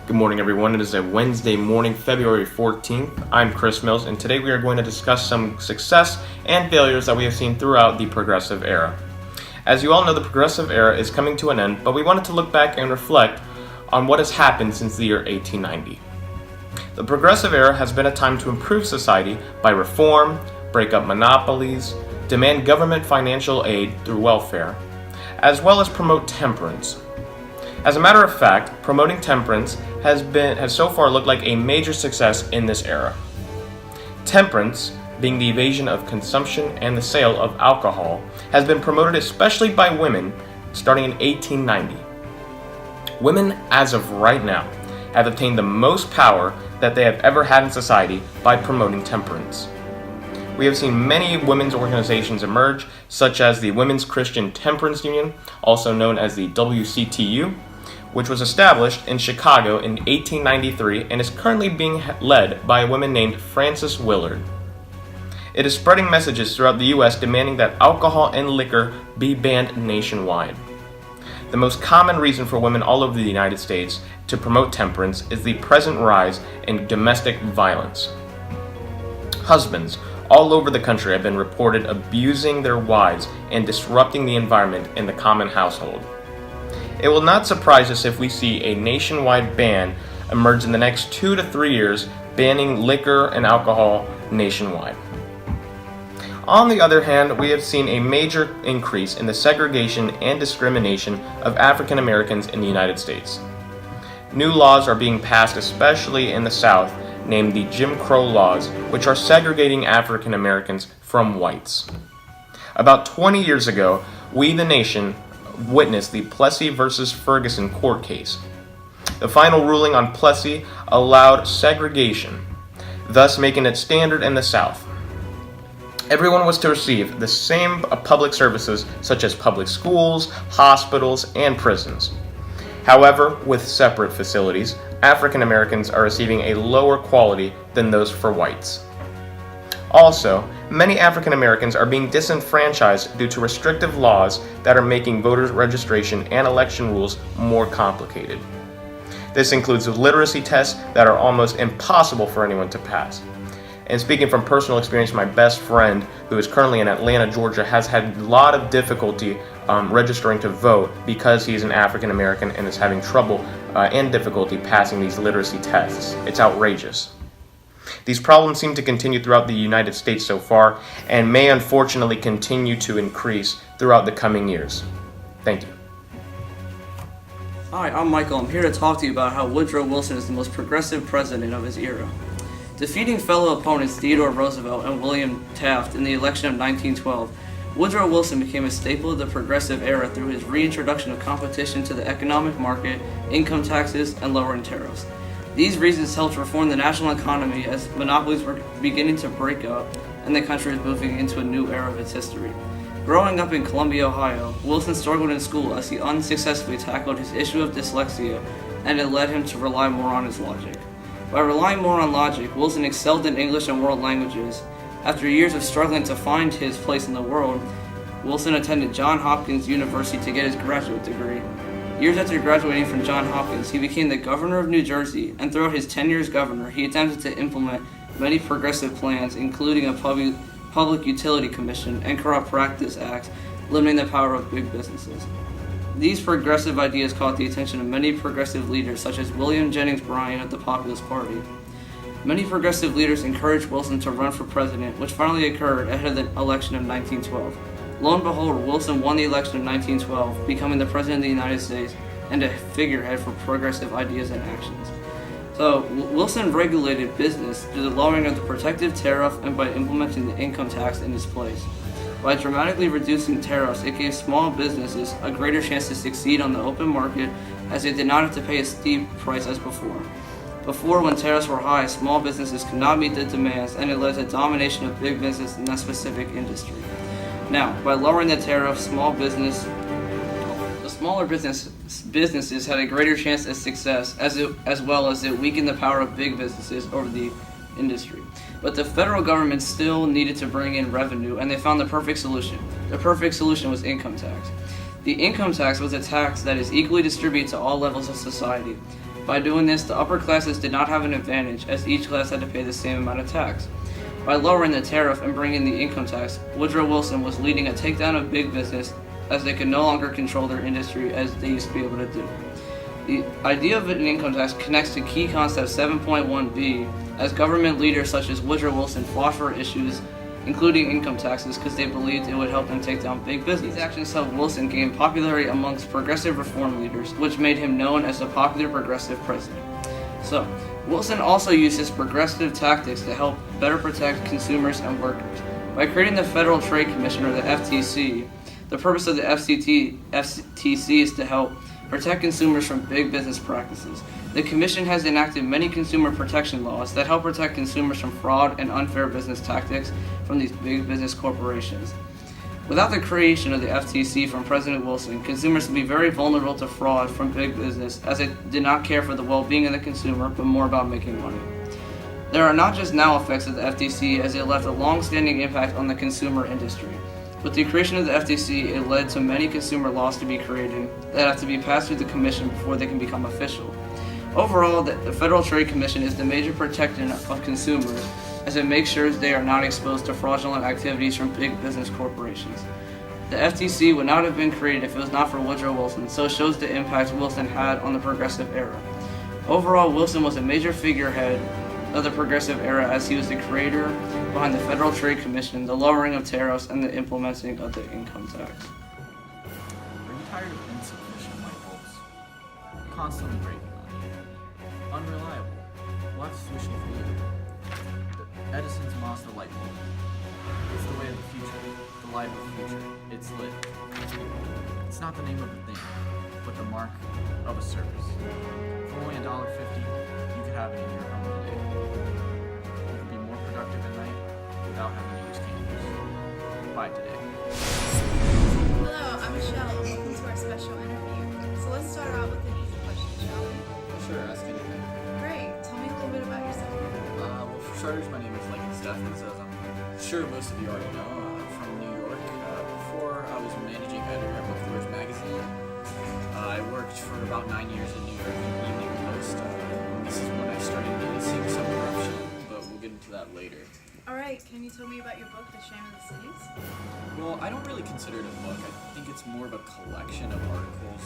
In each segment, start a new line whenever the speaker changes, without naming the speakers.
Good morning, everyone. It is a Wednesday morning, February 14th. I'm Chris Mills, and today we are going to discuss some success and failures that we have seen throughout the Progressive Era. As you all know, the Progressive Era is coming to an end, but we wanted to look back and reflect on what has happened since the year 1890. The Progressive Era has been a time to improve society by reform, break up monopolies, demand government financial aid through welfare, as well as promote temperance. As a matter of fact, promoting temperance has so far looked like a major success in this era. Temperance, being the evasion of consumption and the sale of alcohol, has been promoted especially by women starting in 1890. Women, as of right now, have obtained the most power that they have ever had in society by promoting temperance. We have seen many women's organizations emerge, such as the Women's Christian Temperance Union, also known as the WCTU, which was established in Chicago in 1893 and is currently being led by a woman named Frances Willard. It is spreading messages throughout the U.S. demanding that alcohol and liquor be banned nationwide. The most common reason for women all over the United States to promote temperance is the present rise in domestic violence. Husbands all over the country have been reported abusing their wives and disrupting the environment in the common household. It will not surprise us if we see a nationwide ban emerge in the next 2 to 3 years, banning liquor and alcohol nationwide. On the other hand, we have seen a major increase in the segregation and discrimination of African Americans in the United States. New laws are being passed, especially in the South, named the Jim Crow laws, which are segregating African Americans from whites. About 20 years ago, we, the nation, witnessed the Plessy versus Ferguson court case. The final ruling on Plessy allowed segregation, thus making it standard in the South. Everyone was to receive the same public services such as public schools, hospitals, and prisons. However, with separate facilities, African Americans are receiving a lower quality than those for whites. Also, many African Americans are being disenfranchised due to restrictive laws that are making voter registration and election rules more complicated. This includes literacy tests that are almost impossible for anyone to pass. And speaking from personal experience, my best friend, who is currently in Atlanta, Georgia, has had a lot of difficulty registering to vote because he's an African American and is having trouble and difficulty passing these literacy tests. It's outrageous. These problems seem to continue throughout the United States so far and may unfortunately continue to increase throughout the coming years. Thank you.
Hi, I'm Michael. I'm here to talk to you about how Woodrow Wilson is the most progressive president of his era. Defeating fellow opponents Theodore Roosevelt and William Taft in the election of 1912, Woodrow Wilson became a staple of the progressive era through his reintroduction of competition to the economic market, income taxes, and lowering tariffs. These reasons helped reform the national economy as monopolies were beginning to break up and the country was moving into a new era of its history. Growing up in Columbia, Ohio, Wilson struggled in school as he unsuccessfully tackled his issue of dyslexia, and it led him to rely more on his logic. By relying more on logic, Wilson excelled in English and world languages. After years of struggling to find his place in the world, Wilson attended Johns Hopkins University to get his graduate degree. Years after graduating from Johns Hopkins, he became the governor of New Jersey, and throughout his 10 years as governor, he attempted to implement many progressive plans, including a Public Utility Commission and Corrupt Practice Act, limiting the power of big businesses. These progressive ideas caught the attention of many progressive leaders, such as William Jennings Bryan of the Populist Party. Many progressive leaders encouraged Wilson to run for president, which finally occurred ahead of the election of 1912. Lo and behold, Wilson won the election of 1912, becoming the President of the United States and a figurehead for progressive ideas and actions. So, Wilson regulated business through the lowering of the protective tariff and by implementing the income tax in its place. By dramatically reducing tariffs, it gave small businesses a greater chance to succeed on the open market, as they did not have to pay a steep price as before. Before, when tariffs were high, small businesses could not meet the demands, and it led to domination of big business in that specific industry. Now, by lowering the tariff, the smaller businesses had a greater chance at success, as well as it weakened the power of big businesses over the industry. But the federal government still needed to bring in revenue, and they found the perfect solution. The perfect solution was income tax. The income tax was a tax that is equally distributed to all levels of society. By doing this, the upper classes did not have an advantage, as each class had to pay the same amount of tax. By lowering the tariff and bringing the income tax, Woodrow Wilson was leading a takedown of big business, as they could no longer control their industry as they used to be able to do. The idea of an income tax connects to key concept 7.1b, as government leaders such as Woodrow Wilson fought for issues including income taxes because they believed it would help them take down big business. These actions helped Wilson gain popularity amongst progressive reform leaders, which made him known as the popular progressive president. So, Wilson also used his progressive tactics to help better protect consumers and workers. By creating the Federal Trade Commission, or the FTC, the purpose of the FTC is to help protect consumers from big business practices. The Commission has enacted many consumer protection laws that help protect consumers from fraud and unfair business tactics from these big business corporations. Without the creation of the FTC from President Wilson, consumers would be very vulnerable to fraud from big business, as it did not care for the well-being of the consumer, but more about making money. There are not just now effects of the FTC, as it left a long-standing impact on the consumer industry. With the creation of the FTC, it led to many consumer laws to be created that have to be passed through the Commission before they can become official. Overall, the Federal Trade Commission is the major protector of consumers, as it makes sure they are not exposed to fraudulent activities from big business corporations. The FTC would not have been created if it was not for Woodrow Wilson, so it shows the impact Wilson had on the progressive era. Overall, Wilson was a major figurehead of the progressive era, as he was the creator behind the Federal Trade Commission, the lowering of tariffs, and the implementing of the income tax.
Are you tired of insufficient light bulbs? Constantly breaking on you? Unreliable? Well, I have a solution for you. The Edison's Mazda light bulb. It's the way of the future, the light of the future. It's lit. It's not the name of the thing, but the mark of a service. For only $1.50, you could have it in your home today. You can be more productive at night without having to use candles. Buy today.
Hello, I'm Michelle, and welcome to our special interview. So let's start out with an easy question, shall we?
Sure, ask anything.
Great. Tell me a little bit about yourself.
Well, for starters, my name is Lincoln Steffens, as I'm sure most of you already know. I'm from New York. Before, I was managing editor at McClure's magazine. I worked for about 9 years in New York Evening Post. This is when I started noticing some corruption, but we'll get into that later.
All right. Can you tell me about your book, The Shame of the Cities?
Well, I don't really consider it a book. I think it's more of a collection of articles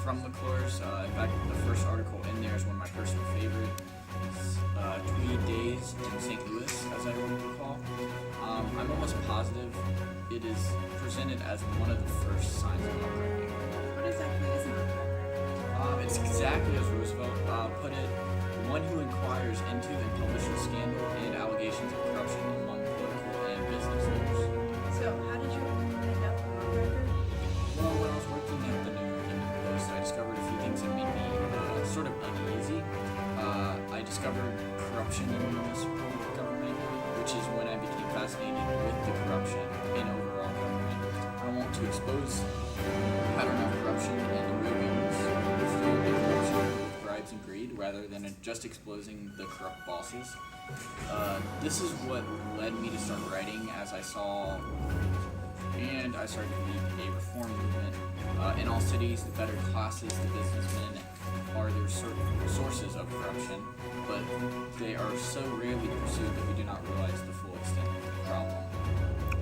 from McClure's. In fact, the first article in there is one of my personal favorites. Tweed Days in St. Louis, as I recall. I'm almost positive it is presented as one of the first signs of muckraking.
What exactly is an unrecord?
It's exactly as Roosevelt put it, one who inquires into and publishes scandal and allegations of corruption among political and business leaders.
So, how did you end up on record?
Well, when I was working at the New York Evening Post, I discovered a few things that made me sort of uneasy. I discovered corruption in municipal government, which is when I became fascinated with the corruption in overall government. I want to expose the pattern of corruption and the real means of corruption with bribes and greed, rather than just exposing the corrupt bosses. This is what led me to start writing, as I saw, and I started to lead a reform movement. In all cities, the better classes, the businessmen, are their sources of corruption, but they are so rarely pursued that we do not realize the full extent of the problem.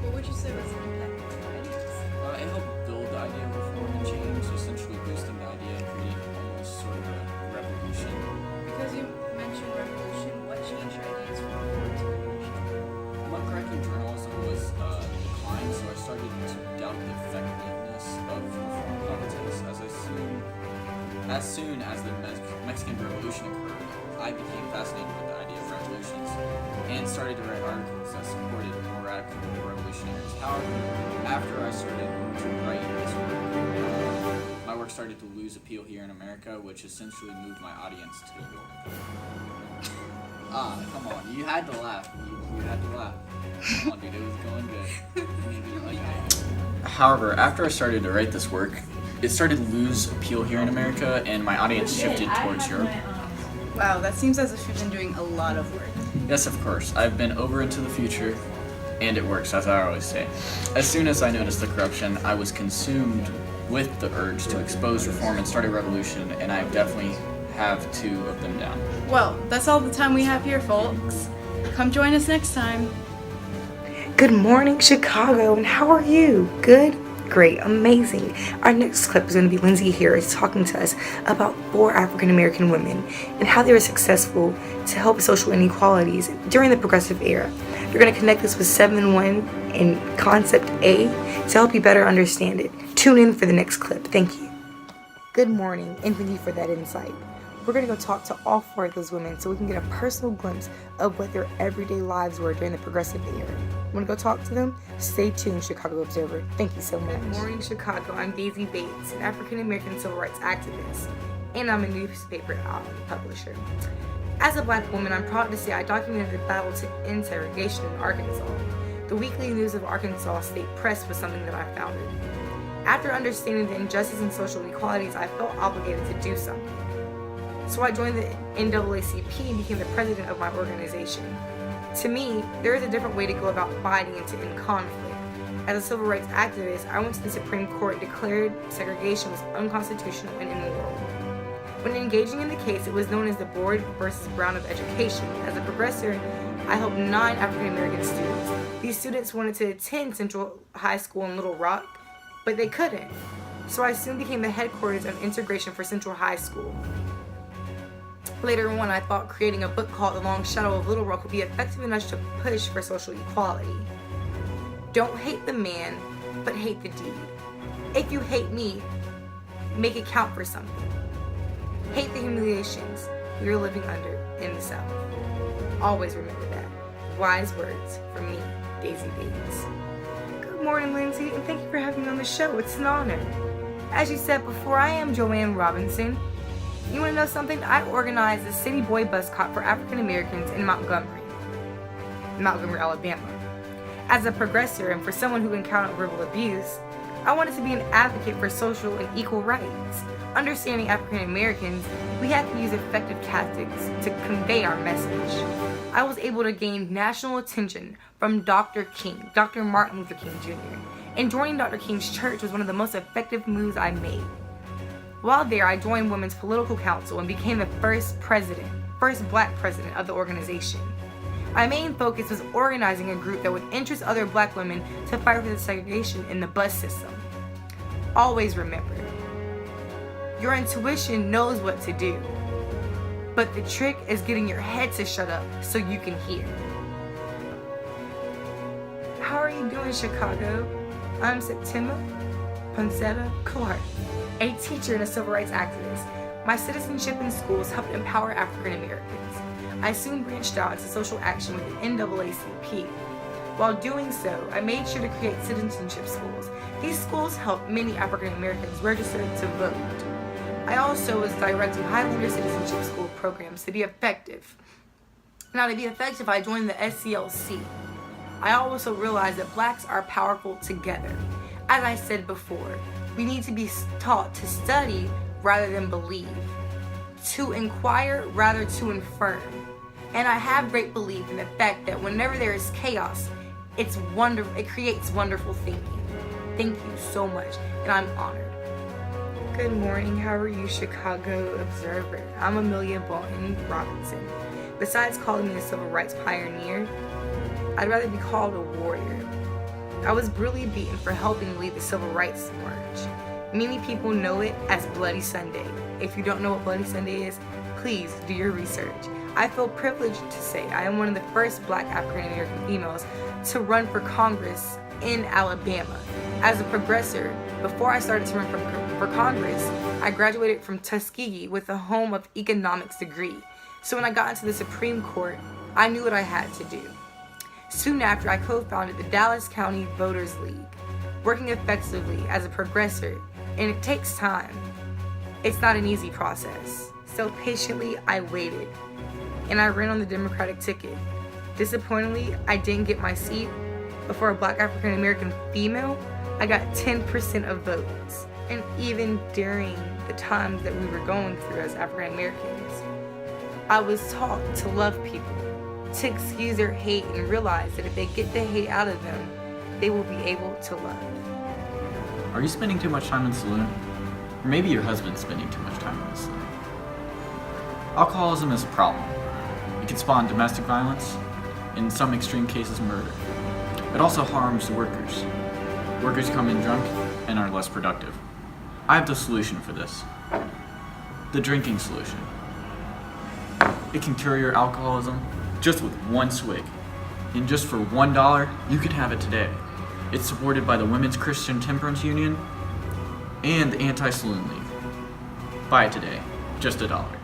What would you say was the impact of your writings?
It helped build the idea of reform and change, essentially boosting the idea and creating almost sort of a revolution.
Because you mentioned revolution, what changed your ideas from reform to revolution?
Muckraking journalism was decline, so I started to doubt the effectiveness of reform politics. As soon as the Mexican Revolution occurred, I became fascinated with the idea of revolutions and started to write articles that supported more radical revolutionaries. However, after I started to write this work, my work started to lose appeal here in America, which essentially moved my audience to Europe. Come on, you had to laugh. You had to laugh. Come on, dude, it was going good. However, after I started to write this work, it started to lose appeal here in America, and my audience shifted towards Europe.
Wow, that seems as if you've been doing a lot of work.
Yes, of course. I've been over into the future, and it works, as I always say. As soon as I noticed the corruption, I was consumed with the urge to expose reform and start a revolution, and I definitely have 2 of them down.
Well, that's all the time we have here, folks. Come join us next time.
Good morning, Chicago, and how are you? Good? Great, amazing. Our next clip is going to be Lindsay Harris talking to us about 4 African American women and how they were successful to help social inequalities during the Progressive Era. You're going to connect this with 7-1 and Concept A to help you better understand it. Tune in for the next clip. Thank you. Good morning, and thank you for that insight. We're going to go talk to all 4 of those women so we can get a personal glimpse of what their everyday lives were during the Progressive Era. Want to go talk to them? Stay tuned, Chicago Observer. Thank you so much. Good morning, Chicago. I'm Daisy Bates, an African American civil rights activist, and I'm a newspaper publisher. As a Black woman, I'm proud to say I documented the battle to end segregation in Arkansas. The Weekly News of Arkansas State Press was something that I founded. After understanding the injustice and social inequalities, I felt obligated to do something. So I joined the NAACP and became the president of my organization. To me, there is a different way to go about fighting and to end conflict. As a civil rights activist, I went to the Supreme Court and declared segregation was unconstitutional and immoral. When engaging in the case, it was known as the Board versus Brown of Education. As a progressor, I helped 9 African American students. These students wanted to attend Central High School in Little Rock, but they couldn't. So I soon became the headquarters of Integration for Central High School. Later on, I thought creating a book called The Long Shadow of Little Rock would be effective enough to push for social equality. Don't hate the man, but hate the deed. If you hate me, make it count for something. Hate the humiliations you're living under in the South. Always remember that. Wise words from me, Daisy Bates. Good morning, Lindsay, and thank you for having me on the show. It's an honor. As you said before, I am Joanne Robinson. You want to know something? I organized the City Boy Bus Cop for African Americans in Montgomery, Alabama. As a progressor and for someone who encountered verbal abuse, I wanted to be an advocate for social and equal rights. Understanding African Americans, we have to use effective tactics to convey our message. I was able to gain national attention from Dr. Martin Luther King Jr., and joining Dr. King's church was one of the most effective moves I made. While there, I joined Women's Political Council and became the first Black president of the organization. My main focus was organizing a group that would interest other Black women to fight for the segregation in the bus system. Always remember, your intuition knows what to do, but the trick is getting your head to shut up so you can hear. How are you doing, Chicago? I'm Septima Poncetta Clark, a teacher and a civil rights activist. My citizenship in schools helped empower African Americans. I soon branched out into social action with the NAACP. While doing so, I made sure to create citizenship schools. These schools helped many African Americans register to vote. I also was directing Highlander Citizenship School programs to be effective. Now, to be effective, I joined the SCLC. I also realized that Blacks are powerful together. As I said before, we need to be taught to study rather than believe, to inquire rather to infer. And I have great belief in the fact that whenever there is chaos, it creates wonderful thinking. Thank you so much, and I'm honored. Good morning, how are you, Chicago Observer? I'm Amelia Bolton Robinson. Besides calling me a civil rights pioneer, I'd rather be called a warrior. I was brutally beaten for helping lead the Civil Rights March. Many people know it as Bloody Sunday. If you don't know what Bloody Sunday is, please do your research. I feel privileged to say I am one of the first Black African American females to run for Congress in Alabama. As a progressor, before I started to run for Congress, I graduated from Tuskegee with a home of economics degree. So when I got into the Supreme Court, I knew what I had to do. Soon after, I co-founded the Dallas County Voters League, working effectively as a progressor, and it takes time. It's not an easy process. So patiently, I waited, and I ran on the Democratic ticket. Disappointingly, I didn't get my seat, but for a Black African American female, I got 10% of votes. And even during the times that we were going through as African Americans, I was taught to love people, to excuse their hate and realize that if they get the hate out of them, they will be able to love.
Are you spending too much time in the saloon? Or maybe your husband's spending too much time in the saloon. Alcoholism is a problem. It can spawn domestic violence, in some extreme cases murder. It also harms workers. Workers come in drunk and are less productive. I have the solution for this. The drinking solution. It can cure your alcoholism just with one swig. And just for $1, you could have it today. It's supported by the Women's Christian Temperance Union and the Anti-Saloon League. Buy it today, just $1.